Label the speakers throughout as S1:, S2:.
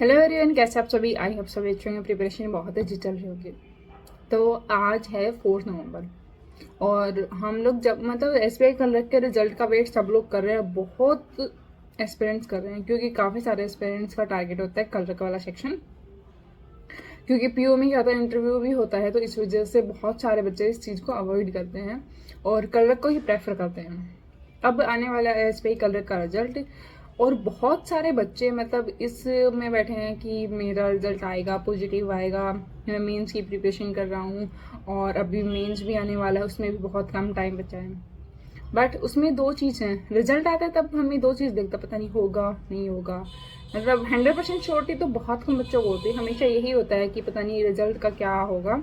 S1: Hello everyone, कैसे आप सभी? आई होप सभी अच्छे होंगे। प्रिपरेशन बहुत अच्छी चल रही होगी। तो आज है 4 नवंबर और हम लोग जब एसबीआई कलर के रिजल्ट का वेट सब लोग कर रहे हैं। बहुत एस्पिरेंट्स कर रहे हैं क्योंकि काफ़ी सारे एस्पिरेंट्स का टारगेट होता है कलर वाला सेक्शन, क्योंकि पीओ में क्या होता है, इंटरव्यू भी होता है। तो इस वजह से बहुत सारे बच्चे इस चीज़ को अवॉइड करते हैं और कलर को ही प्रेफर करते हैं। अब आने वाला है एसबीआई कलर का रिजल्ट और बहुत सारे बच्चे इस में बैठे हैं कि मेरा रिजल्ट आएगा, पॉजिटिव आएगा। मैं मेंस की प्रिपरेशन कर रहा हूँ और अभी मेंस भी आने वाला है, उसमें भी बहुत कम टाइम बचा है। बट उसमें दो चीज़ हैं, रिजल्ट आता है तब हमें दो चीज़ देखता, पता नहीं होगा नहीं होगा। 100% श्योरिटी तो बहुत कम बच्चों को होती है। हमेशा यही होता है कि पता नहीं रिजल्ट का क्या होगा,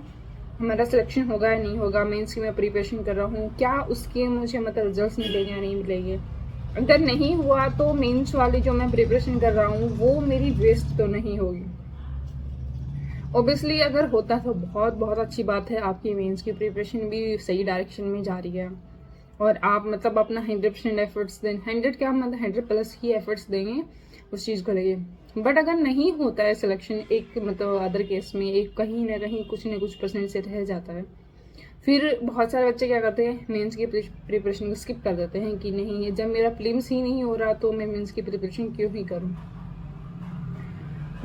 S1: हमारा सिलेक्शन होगा या नहीं होगा। मेंस की मैं प्रिपरेशन कर रहा हूँ, क्या उसके मुझे रिजल्ट्स मिलेंगे या नहीं मिलेंगे। अगर नहीं हुआ तो मेंस वाली जो मैं प्रिपरेशन कर रहा हूँ वो मेरी वेस्ट तो नहीं होगी। ऑब्वियसली अगर होता तो बहुत बहुत अच्छी बात है, आपकी मेंस की प्रिपरेशन भी सही डायरेक्शन में जा रही है और आप अपना 100% एफर्ट्स दें। 100 क्या 100+ ही एफर्ट्स देंगे उस चीज़ को लेके। बट अगर नहीं होता है सिलेक्शन, एक अदर केस में एक कहीं ना कहीं कुछ न कुछ परसेंट से रह जाता है, फिर बहुत सारे बच्चे क्या करते हैं, मेंस की प्रिपरेशन को स्किप कर देते हैं कि नहीं, जब मेरा प्रीलिम्स ही नहीं हो रहा तो मैं मेंस की प्रिपरेशन क्यों ही करूं।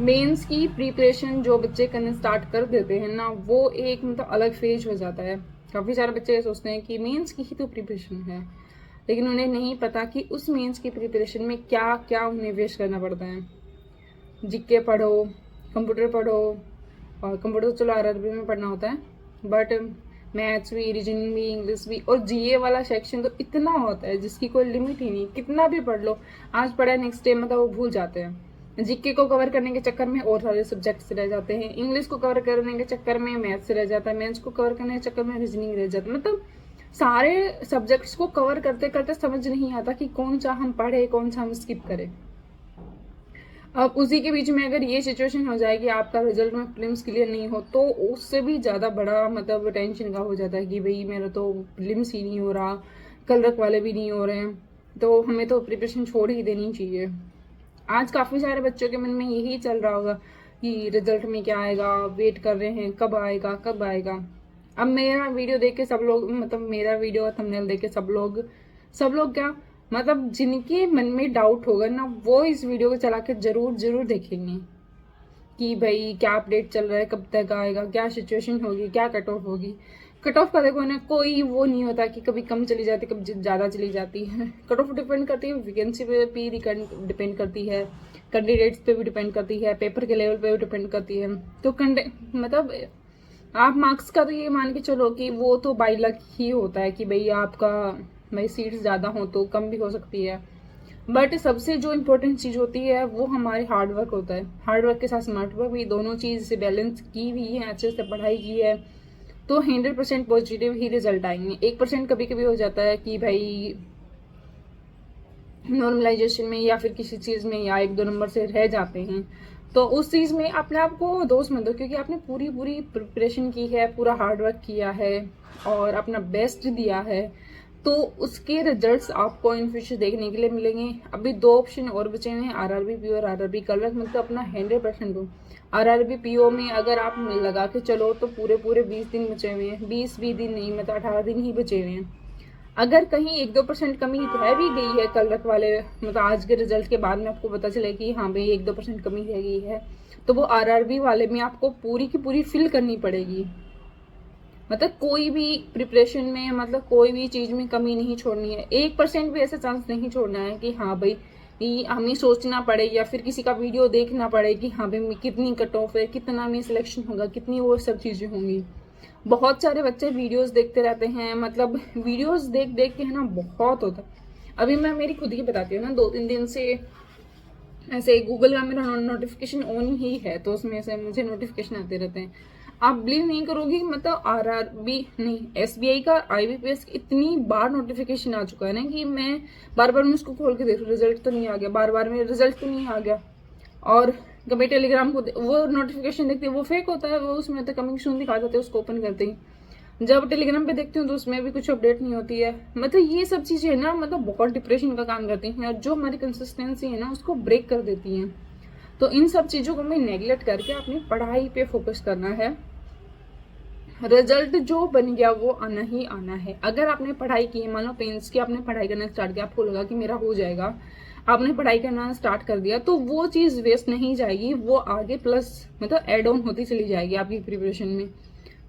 S1: मेंस की प्रिपरेशन जो बच्चे करने स्टार्ट कर देते हैं ना, वो एक अलग फेज हो जाता है। काफ़ी सारे बच्चे सोचते हैं कि मेंस की ही तो प्रिपरेशन है, लेकिन उन्हें नहीं पता कि उस मेंस की प्रिपरेशन में क्या क्या उन्हें वेस्ट करना पड़ता है। जीके पढ़ो, कंप्यूटर पढ़ो, और कंप्यूटर तो चलो आरआरबी में पढ़ना होता है, बट मैथ्स भी, रीजनिंग भी, इंग्लिश भी, और जीए वाला सेक्शन तो इतना होता है जिसकी कोई लिमिट ही नहीं। कितना भी पढ़ लो, आज पढ़ा नेक्स्ट डे वो भूल जाते हैं। जीके को कवर करने के चक्कर में और सारे सब्जेक्ट्स रह जाते हैं, इंग्लिश को कवर करने के चक्कर में मैथ्स रह जाता है, मैथ्स को कवर करने के चक्कर में रीजनिंग रह जाता है। सारे सब्जेक्ट्स को कवर करते करते समझ नहीं आता कि कौन सा हम पढ़े, कौन सा हम स्किप करें। अब उसी के बीच में अगर ये सिचुएशन हो जाए कि आपका रिजल्ट में प्रीलिम्स क्लियर नहीं हो, तो उससे भी ज़्यादा बड़ा टेंशन का हो जाता है कि भाई मेरा तो प्रीलिम्स ही नहीं हो रहा, कलरक वाले भी नहीं हो रहे हैं, तो हमें तो प्रिपरेशन छोड़ ही देनी चाहिए। आज काफ़ी सारे बच्चों के मन में यही चल रहा होगा कि रिजल्ट में क्या आएगा, वेट कर रहे हैं कब आएगा कब आएगा। अब मेरा वीडियो देख के सब लोग मेरा वीडियो थंबनेल देख के सब लोग क्या जिनके मन में डाउट होगा ना, वो इस वीडियो को चला के जरूर देखेंगे कि भाई क्या अपडेट चल रहा है, कब तक आएगा, क्या सिचुएशन होगी, क्या कट ऑफ होगी। कट ऑफ का देखो ना, कोई वो नहीं होता कि कभी कम चली जाती कभी ज़्यादा चली जाती है। कट ऑफ डिपेंड करती है वैकेंसी पे भी डिपेंड करती है, कैंडिडेट्स पे भी डिपेंड करती है, पेपर के लेवल पे भी डिपेंड करती है। तो आप मार्क्स का तो ये मान के चलो कि वो तो बाई लक ही होता है कि भाई सीट्स ज़्यादा हो तो कम भी हो सकती है। बट सबसे जो इम्पोर्टेंट चीज़ होती है वो हमारे हार्ड वर्क होता है। हार्ड वर्क के साथ स्मार्ट वर्क भी, दोनों चीज़ से बैलेंस की हुई है, अच्छे से पढ़ाई की है, तो 100% पॉजिटिव ही रिजल्ट आएंगे। 1% कभी कभी हो जाता है कि भाई नॉर्मलाइजेशन में या फिर किसी चीज़ में या 1-2 नंबर से रह जाते हैं, तो उस चीज़ में अपने आप को दोष मत दो, क्योंकि आपने पूरी प्रिपरेशन की है, पूरा हार्ड वर्क किया है और अपना बेस्ट दिया है, तो उसके रिजल्ट्स आपको इन फ्यूचर देखने के लिए मिलेंगे। अभी 2 ऑप्शन और बचे हुए हैं, आरआरबी पीओ और आरआरबी कलर। अपना 100% दो। आरआरबी पीओ में अगर आप लगा के चलो तो पूरे 20 दिन बचे हुए हैं, 20 दिन नहीं 18 दिन ही बचे हुए हैं। अगर कहीं 1-2% कमी रह भी गई है कलरक वाले आज के रिजल्ट के बाद में आपको पता चले कि हाँ भाई 1-2% कमी रह गई है, तो वो आरआरबी वाले में आपको पूरी की पूरी फिल करनी पड़ेगी। कोई भी प्रिपरेशन में कोई भी चीज़ में कमी नहीं छोड़नी है। 1% भी ऐसा चांस नहीं छोड़ना है कि हाँ भाई हमें सोचना पड़े या फिर किसी का वीडियो देखना पड़े कि हाँ भाई कितनी कट ऑफ है, कितना में सिलेक्शन होगा, कितनी वो सब चीज़ें होंगी। बहुत सारे बच्चे वीडियोस देखते रहते हैं, वीडियोस देख के है ना बहुत होता है। अभी मैं मेरी खुद की बताती हूँ ना, 2-3 दिन से ऐसे गूगल का मेरा नोटिफिकेशन ऑन ही है, तो उसमें से मुझे नोटिफिकेशन आते रहते हैं। आप बिलीव नहीं करोगी, आरआरबी नहीं, एसबीआई का आईबीपीएस इतनी बार नोटिफिकेशन आ चुका है ना कि मैं बार बार मैं उसको खोल के देख रही हूँ, रिजल्ट तो नहीं आ गया, बार बार मेरा रिजल्ट तो नहीं आ गया। और कभी टेलीग्राम को वो नोटिफिकेशन देखती है, वो फेक होता है, वो उसमें तो कमिंग सून दिखा देते हैं उसको ओपन करते ही। जब टेलीग्राम पे देखती हूँ तो उसमें भी कुछ अपडेट नहीं होती है। ये सब चीज़ें है ना बहुत डिप्रेशन का काम करती हैं और जो हमारी कंसिस्टेंसी है ना उसको ब्रेक कर देती हैं। तो इन सब चीजों को हमें नेगलेक्ट करके अपनी पढ़ाई पे फोकस करना है। रिजल्ट जो बन गया वो आना ही आना है। अगर आपने पढ़ाई की है, मान लो पेंस की आपने पढ़ाई करना स्टार्ट किया, आपको लगा कि मेरा हो जाएगा, आपने पढ़ाई करना स्टार्ट कर दिया, तो वो चीज वेस्ट नहीं जाएगी, वो आगे प्लस मतलब एड ऑन होती चली जाएगी आपकी प्रिपरेशन में।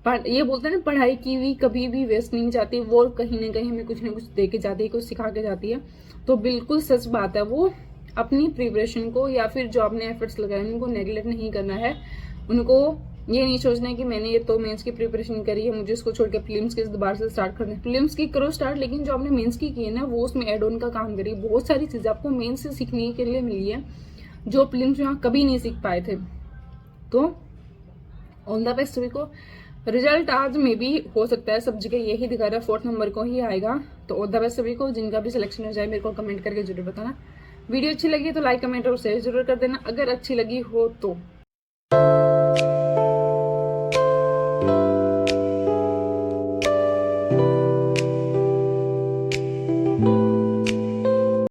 S1: पर ये बोलते हैं ना, पढ़ाई की भी कभी भी वेस्ट नहीं जाती, वो कहीं ना कहीं हमें कुछ ना कुछ दे के जाती है, कुछ सिखा के जाती है। तो बिल्कुल सच बात है, वो अपनी प्रिपरेशन को या फिर जो आपने एफर्ट्स लगाए उनको नेगलेक्ट नहीं करना है। उनको ये नहीं सोचना है कि मैंने ये तो मेंस की प्रिपरेशन करी है, मुझे इसको छोड़ के प्रीलिम्स की दोबारा से स्टार्ट करना है। प्रीलिम्स की करो स्टार्ट, लेकिन जो आपने मेंस की है ना वो उसमें एड ऑन का काम करिए। बहुत सारी चीजें आपको मेंस से सीखने के लिए मिली है जो प्रीलिम्स में आप कभी नहीं सीख पाए थे। तो ऑल द बेस्ट सभी को। रिजल्ट आज में भी हो सकता है सब जगह यही दिखा रहा है 4th नंबर को ही आएगा। तो ऑल द बेस्ट सभी को। जिनका भी सिलेक्शन हो जाए मेरे को कमेंट करके जरूर बताना। वीडियो अच्छी लगी तो लाइक कमेंट और शेयर जरूर कर देना। अगर अच्छी लगी हो तो